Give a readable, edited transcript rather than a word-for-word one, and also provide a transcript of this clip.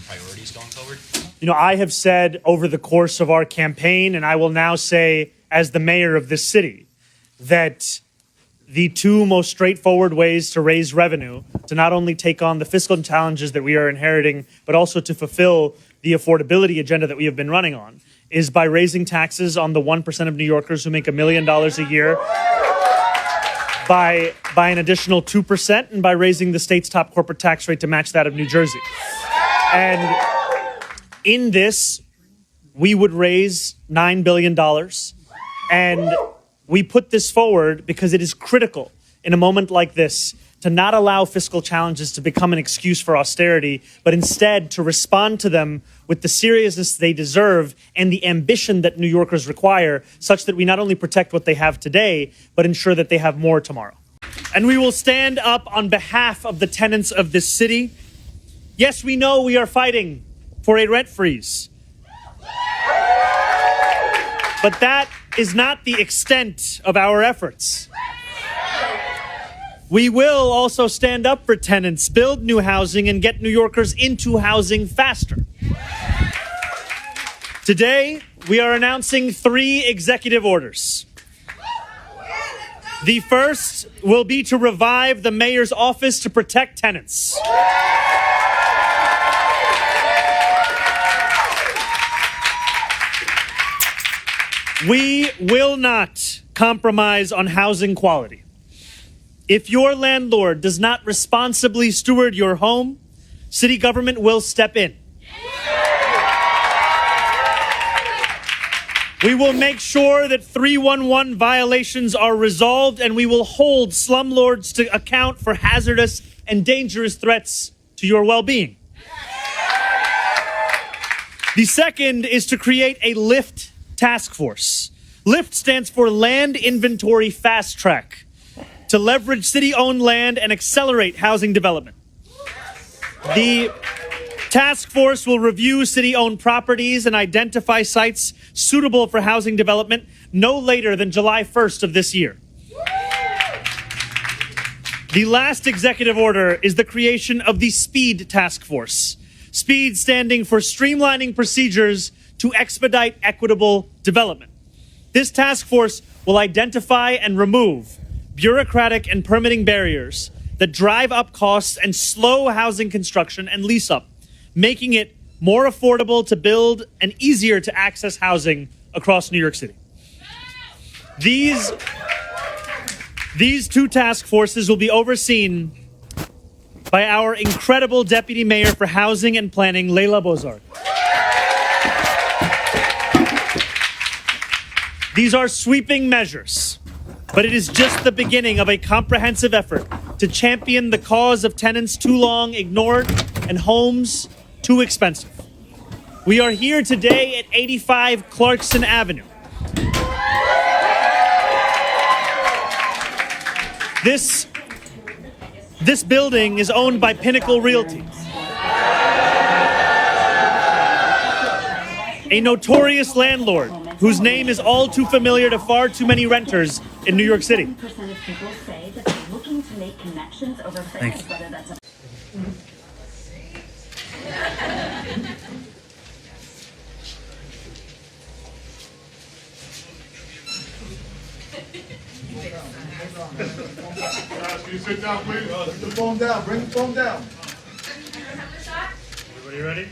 priorities going forward? I have said over the course of our campaign, and I will now say as the mayor of this city, that the two most straightforward ways to raise revenue, to not only take on the fiscal challenges that we are inheriting, but also to fulfill the affordability agenda that we have been running on, is by raising taxes on the 1% of New Yorkers who make $1 million a year by an additional 2%, and by raising the state's top corporate tax rate to match that of New Jersey. And in this, we would raise $9 billion. And we put this forward because it is critical in a moment like this to not allow fiscal challenges to become an excuse for austerity, but instead to respond to them with the seriousness they deserve and the ambition that New Yorkers require, such that we not only protect what they have today, but ensure that they have more tomorrow. And we will stand up on behalf of the tenants of this city. Yes, we know we are fighting for a rent freeze. But that is not the extent of our efforts. We will also stand up for tenants, build new housing, and get New Yorkers into housing faster. Today, we are announcing 3 executive orders. The first will be to revive the mayor's office to protect tenants. We will not compromise on housing quality. If your landlord does not responsibly steward your home, city government will step in. We will make sure that 311 violations are resolved, and we will hold slumlords to account for hazardous and dangerous threats to your well-being. The second is to create a LIFT task force. LIFT stands for Land Inventory Fast Track, to leverage city-owned land and accelerate housing development. The task force will review city-owned properties and identify sites suitable for housing development no later than July 1st of this year. The last executive order is the creation of the SPEED task force. SPEED standing for Streamlining Procedures to Expedite Equitable Development. This task force will identify and remove bureaucratic and permitting barriers that drive up costs and slow housing construction and lease up, making it more affordable to build and easier to access housing across New York City. These 2 task forces will be overseen by our incredible Deputy Mayor for Housing and Planning, Leila Bozard. These are sweeping measures, but it is just the beginning of a comprehensive effort to champion the cause of tenants too long ignored and homes too expensive. We are here today at 85 Clarkson Avenue. This building is owned by Pinnacle Realty, a notorious landlord whose name is all too familiar to far too many renters in New York City. Thank you. Can you sit down, please? Bring the phone down. Bring the phone down. Everybody ready?